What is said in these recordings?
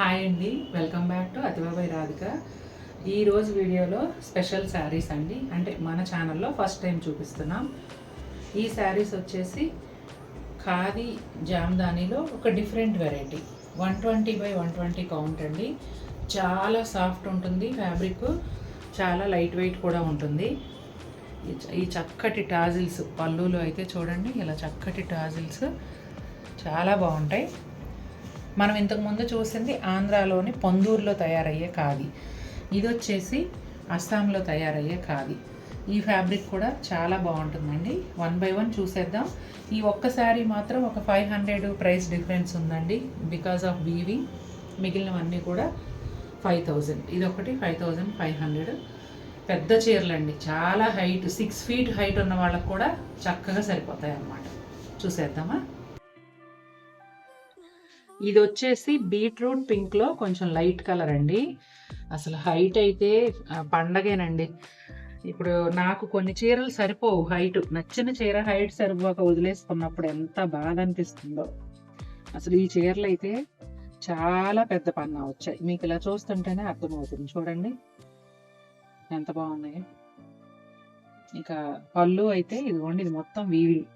Hi అండి, welcome back to అతిబాబాయ్ Radhika. ఈరోజు వీడియోలో స్పెషల్ శారీస్ అండి, అంటే మన ఛానల్లో ఫస్ట్ టైం చూపిస్తున్నాం. ఈ శారీస్ వచ్చేసి ఖాదీ జామ్దానీలో ఒక డిఫరెంట్ వెరైటీ 120x120 కౌంట్ అండి. చాలా సాఫ్ట్ ఉంటుంది ఫ్యాబ్రిక్, చాలా లైట్ వెయిట్ కూడా ఉంటుంది. ఈ చక్కటి టాజిల్స్ పళ్ళులో అయితే చూడండి, ఇలా చక్కటి టాజిల్స్ చాలా బాగుంటాయి. మనం ఇంతకుముందు చూసింది ఆంధ్రాలోని పొందూరులో తయారయ్యే ఖాదీ, ఇది వచ్చేసి అస్సాంలో తయారయ్యే ఖాదీ. ఈ ఫ్యాబ్రిక్ కూడా చాలా బాగుంటుందండి. 1 by 1 చూసేద్దాం. ఈ ఒక్క శారీ మాత్రం ఒక 500 ప్రైస్ డిఫరెన్స్ ఉందండి, బికాస్ ఆఫ్ వీవింగ్. మిగిలినవన్నీ కూడా 5000. ఇది ఒకటి 5500. పెద్ద చీరలండి, చాలా హైట్, 6 feet హైట్ ఉన్న వాళ్ళకు కూడా చక్కగా సరిపోతాయి అన్నమాట. చూసేద్దామా. ఇది వచ్చేసి బీట్రూట్ పింక్లో కొంచెం లైట్ కలర్ అండి. అసలు హైట్ అయితే పండగేనండి. ఇప్పుడు నాకు కొన్ని చీరలు సరిపోవు హైట్, నచ్చిన చీర హైట్ సరిపోక వదిలేసుకున్నప్పుడు ఎంత బాధ అనిపిస్తుందో. అసలు ఈ చీరలు అయితే చాలా పెద్ద పన్నా వచ్చాయి. మీకు ఇలా చూస్తుంటేనే అర్థమవుతుంది. చూడండి ఎంత బాగున్నాయి. ఇక పళ్ళు అయితే ఇదిగోండి, ఇది మొత్తం వీవింగ్.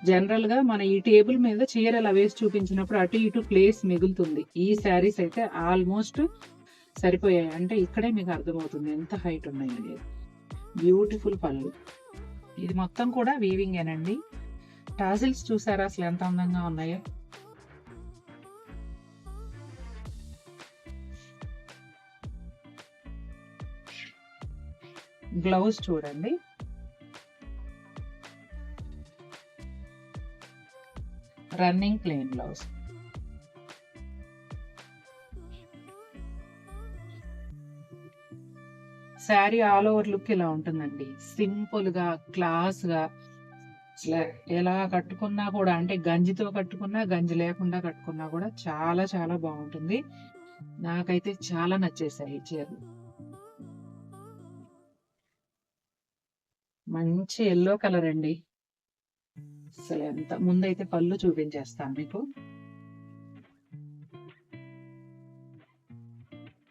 జనరల్గా మన ఈ టేబుల్ మీద చీరలు వేసి చూపించినప్పుడు అటు ఇటు ప్లేస్ మిగులుతుంది. ఈ శారీస్ అయితే ఆల్మోస్ట్ సరిపోయాయి, అంటే ఇక్కడే మీకు అర్థమవుతుంది ఎంత హైట్ ఉన్నాయి. బ్యూటిఫుల్ పళ్ళు. ఇది మొత్తం కూడా వీవింగేనండి. టాజిల్స్ చూసారా అసలు ఎంత అందంగా ఉన్నాయో. బ్లౌజ్ చూడండి, running plain blouse. Sari all over look ఇలా ఉంటుందండి, సింపుల్గా క్లాస్గా. అసలు ఎలా కట్టుకున్నా కూడా, అంటే గంజితో కట్టుకున్నా గంజి లేకుండా కట్టుకున్నా కూడా చాలా చాలా బాగుంటుంది. నాకైతే చాలా నచ్చేసాయి ఈ చీరలు. మంచి ఎల్లో కలర్ అండి. అసలు ఎంత, ముందైతే పళ్ళు చూపించేస్తాను మీకు.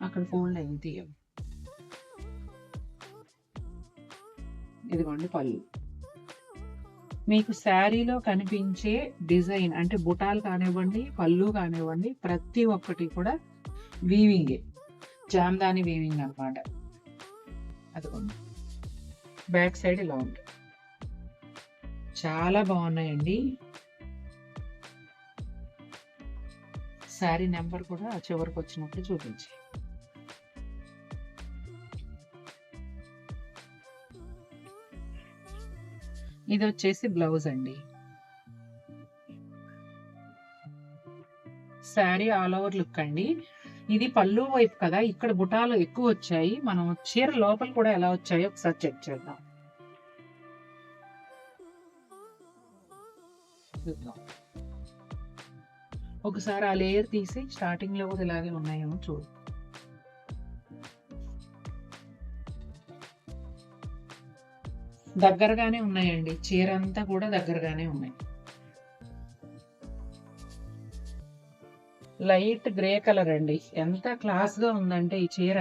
అక్కడ ఫోన్లో ఏం తీయం. ఇదిగోండి పళ్ళు. మీకు శారీలో కనిపించే డిజైన్, అంటే బుటాలు కానివ్వండి, పళ్ళు కానివ్వండి, ప్రతి ఒక్కటి కూడా వీవింగే, జామ్దాని వీవింగ్ అనమాట. అదిగోండి బ్యాక్ సైడ్ ఇలా ఉంటుంది. చాలా బాగున్నాయండి. శారీ నెంబర్ కూడా చివరికి వచ్చినప్పుడు చూపించి. ఇది వచ్చేసి బ్లౌజ్ అండి. శారీ ఆల్ ఓవర్ లుక్ అండి. ఇది పళ్ళు వైపు కదా, ఇక్కడ బుటాలు ఎక్కువ వచ్చాయి. మనం చీర లోపల కూడా ఎలా వచ్చాయో ఒకసారి చెక్ చేద్దాం. ఒకసారి ఆ లేయర్ తీసి స్టార్టింగ్ లో కూడా ఇలాగే ఉన్నాయేమో చూడు. దగ్గరగానే ఉన్నాయండి, చీర అంతా కూడా దగ్గరగానే ఉన్నాయి. లైట్ గ్రే కలర్ అండి, ఎంత క్లాస్ గా ఉందంటే ఈ చీర.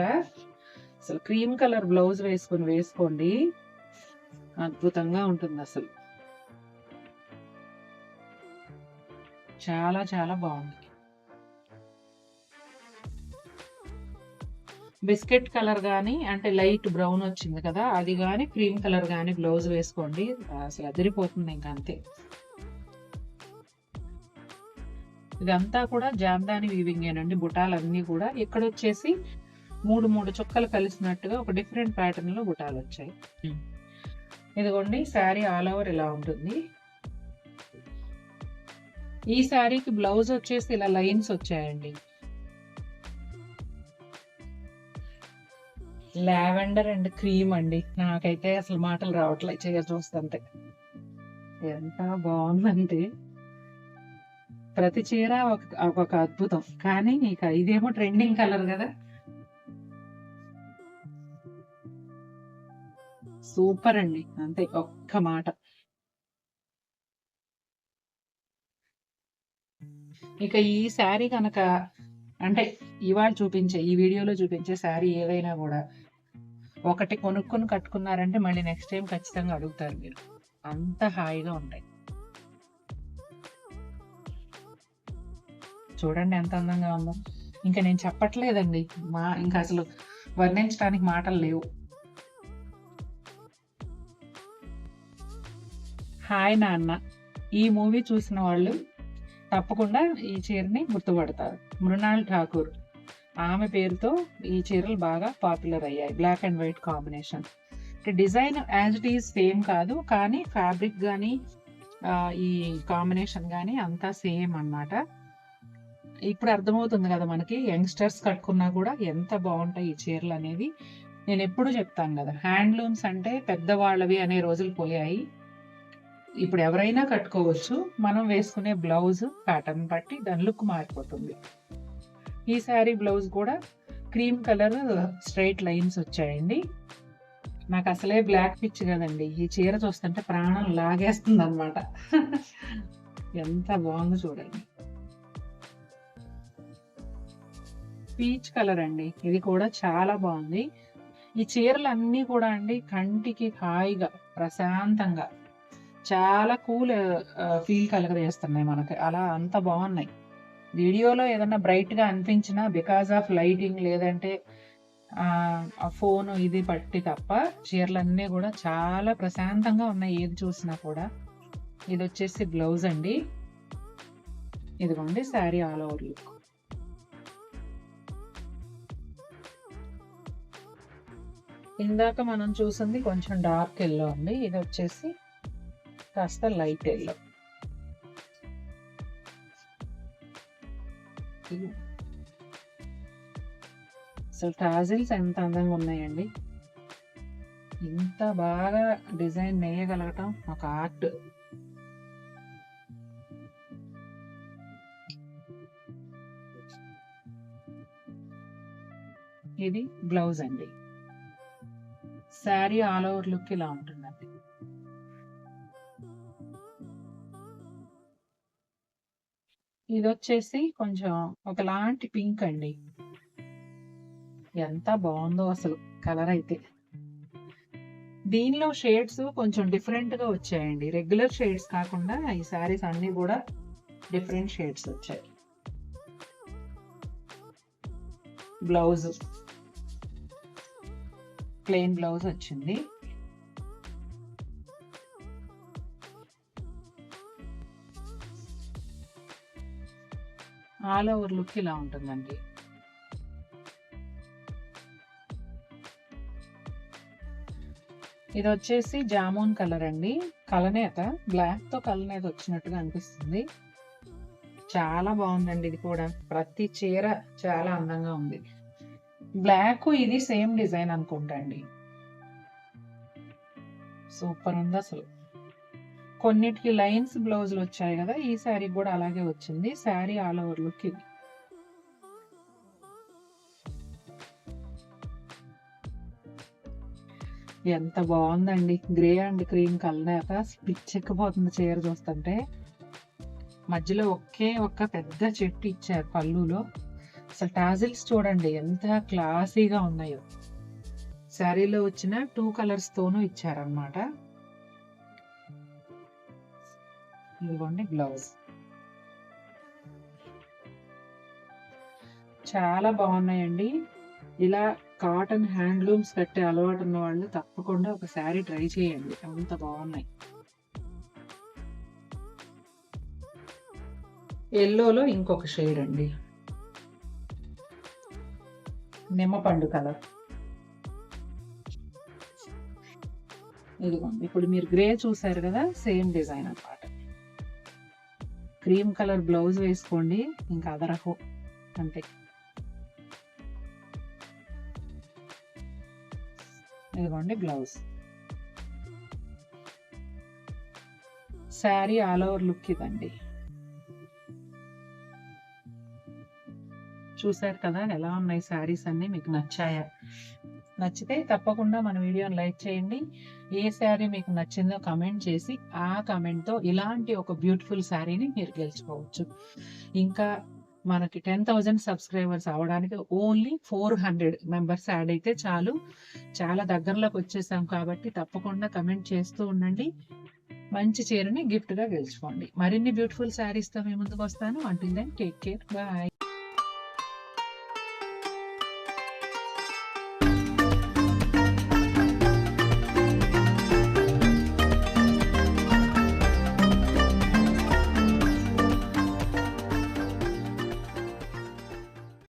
అసలు క్రీమ్ కలర్ బ్లౌజ్ వేసుకోండి, అద్భుతంగా ఉంటుంది. అసలు చాలా చాలా బాగుంది. బిస్కెట్ కలర్ కానీ, అంటే లైట్ బ్రౌన్ వచ్చింది కదా, అది కానీ క్రీమ్ కలర్ కానీ బ్లౌజ్ వేసుకోండి, అసలు అదిరిపోతుంది ఇంకా అంతే. ఇదంతా కూడా జామ్దాని వీవింగేనండి. బుటాలన్నీ కూడా ఇక్కడ వచ్చేసి మూడు చుక్కలు కలిసినట్టుగా ఒక డిఫరెంట్ ప్యాటర్న్ లో బుటాలు వచ్చాయి. ఇదిగోండి శారీ ఆల్ ఓవర్ ఇలా ఉంటుంది. ఈ శారీకి బ్లౌజ్ వచ్చేసి ఇలా లైన్స్ వచ్చాయండి. లావెండర్ అండ్ క్రీమ్ అండి, నాకైతే అసలు మాటలు రావట్లేదు చీర చూస్తుంటే. ఎంత బాగుందంటే ప్రతి చీర ఒక అద్భుతం. కానీ ఇక ఇదేమో ట్రెండింగ్ కలర్ కదా, సూపర్ అండి, అంతే ఒక్క మాట. ఇక ఈ శారీ కనుక అంటే ఇవాళ చూపించే ఈ వీడియోలో చూపించే శారీ ఏదైనా కూడా ఒకటి కొనుక్కొని కట్టుకున్నారంటే మళ్ళీ నెక్స్ట్ టైం ఖచ్చితంగా అడుగుతారు మీరు, అంత హాయిగా ఉంటాయి. చూడండి ఎంత అందంగా ఉందో. ఇంకా నేను చెప్పట్లేదండి, ఇంకా అసలు వర్ణించడానికి మాటలు లేవు. హాయ్ నాన్న, ఈ మూవీ చూసిన వాళ్ళు తప్పకుండా ఈ చీరని గుర్తుపడతారు. మృణాల్ ఠాకూర్ ఆమె పేరుతో ఈ చీరలు బాగా పాపులర్ అయ్యాయి. Black and white combination. Design as it is same కాదు, కానీ ఫ్యాబ్రిక్ కానీ ఈ కాంబినేషన్ కానీ అంతా సేమ్ అన్నమాట. ఇప్పుడు అర్థమవుతుంది కదా మనకి, యంగ్స్టర్స్ కట్టుకున్నా కూడా ఎంత బాగుంటాయి ఈ చీరలు అనేది. నేను ఎప్పుడు చెప్తాను కదా, హ్యాండ్లూమ్స్ అంటే పెద్దవాళ్ళవి అనే రోజులు పోయాయి. ఇప్పుడు ఎవరైనా కట్టుకోవచ్చు. మనం వేసుకునే బ్లౌజ్ ప్యాటర్న్ బట్టి దాని లుక్ మారిపోతుంది. ఈ శారీ బ్లౌజ్ కూడా క్రీమ్ కలర్ స్ట్రైట్ లైన్స్ వచ్చాయండి. నాకు అసలే బ్లాక్ పిచ్ కదండి, ఈ చీర చూస్తుంటే ప్రాణం లాగేస్తుంది అనమాట. ఎంత బాగుందో చూడండి. పీచ్ కలర్ అండి, ఇది కూడా చాలా బాగుంది. ఈ చీరలు అన్నీ కూడా అండి కంటికి హాయిగా ప్రశాంతంగా చాలా కూల్ ఫీల్ కలగజేస్తున్నాయి మనకి, అలా అంత బాగున్నాయి. వీడియోలో ఏదన్నా బ్రైట్గా అనిపించినా బికాజ్ ఆఫ్ లైటింగ్ లేదంటే ఆ ఫోన్ ఇది పట్టి తప్ప చీరలన్నీ కూడా చాలా ప్రశాంతంగా ఉన్నాయి ఏది చూసినా కూడా. ఇది వచ్చేసి బ్లౌజ్ అండి, ఇదిగోండి శారీ ఆల్ ఓవర్ లుక్. ఇందాక మనం చూసింది కొంచెం డార్క్ ఎల్లో అండి, ఇది వచ్చేసి కాస్త లైట్ ఎల్లో. అసలు టాజిల్స్ ఎంత అందంగా ఉన్నాయండి. ఇంత బాగా డిజైన్ నేయగలగటం ఒక ఆర్ట్. ఇది బ్లౌజ్ అండి. శారీ ఆల్ ఓవర్ లుక్ ఇలా ఉంటుందండి. ఇది వచ్చేసి కొంచెం ఒకలాంటి పింక్ అండి, ఎంత బాగుందో అసలు కలర్ అయితే. దీనిలో షేడ్స్ కొంచెం డిఫరెంట్గా వచ్చాయండి, రెగ్యులర్ షేడ్స్ కాకుండా ఈ శారీస్ అన్నీ కూడా డిఫరెంట్ షేడ్స్ వచ్చాయి. బ్లౌజ్ ప్లెయిన్ బ్లౌజ్ వచ్చింది. ఆల్ ఓవర్ లుక్ ఇలా ఉంటుందండి. ఇది వచ్చేసి జామున్ కలర్ అండి, కలనేత బ్లాక్ తో కలనేత వచ్చినట్టుగా అనిపిస్తుంది. చాలా బాగుందండి ఇది కూడా, ప్రతి చీర చాలా అందంగా ఉంది. బ్లాక్ ఇది సేమ్ డిజైన్ అనుకుంటా అండి. సూపర్ ఉంది అసలు. కొన్నిటికి లైన్స్ బ్లౌజులు వచ్చాయి కదా, ఈ శారీ కూడా అలాగే వచ్చింది. శారీ ఆల్ ఓవర్ లుక్ ఇది. ఎంత బాగుందండి, గ్రే అండ్ క్రీమ్ కలర్, పిచ్చెక్కిపోతుంది చీర చూస్తుంటే. మధ్యలో ఒక్క పెద్ద చెట్టు ఇచ్చారు పళ్ళులో. అసలు టాజిల్స్ చూడండి ఎంత క్లాసీగా ఉన్నాయో. శారీలో వచ్చిన 2 కలర్స్ తోనూ ఇచ్చారనమాట. ఇదిగోండి బ్లౌజ్. చాలా బాగున్నాయండి. ఇలా కాటన్ హ్యాండ్లూమ్స్ కట్టే అలవాటు ఉన్న వాళ్ళు తప్పకుండా ఒక శారీ ట్రై చేయండి, అంత బాగున్నాయి. ఎల్లోలో ఇంకొక షేడ్ అండి, నిమ్మపండు కలర్. ఇదిగోండి, ఇప్పుడు మీరు గ్రే చూసారు కదా, సేమ్ డిజైన్ అన్నమాట. క్రీమ్ కలర్ బ్లౌజ్ వేసుకోండి, ఇంకా అదరహో అంతే. ఇదిగోండి blouse. Sari all over look ఇదండి. చూసారు కదా ఎలా ఉన్నాయి శారీస్ అన్ని, మీకు నచ్చాయా? నచ్చితే తప్పకుండా మన వీడియోని లైక్ చేయండి. ఏ శారీ మీకు నచ్చిందో కమెంట్ చేసి ఆ కమెంట్తో ఇలాంటి ఒక బ్యూటిఫుల్ శారీని మీరు గెలుచుకోవచ్చు. ఇంకా మనకి 10,000 సబ్స్క్రైబర్స్ అవ్వడానికి ఓన్లీ 400 మెంబర్స్ యాడ్ అయితే చాలు. చాలా దగ్గరలోకి వచ్చేసాం కాబట్టి తప్పకుండా కమెంట్ చేస్తూ ఉండండి. మంచి చీరని గిఫ్ట్గా గెలుచుకోండి. మరిన్ని బ్యూటిఫుల్ శారీస్తో మీ ముందుకు వస్తాను. Until then take care, bye.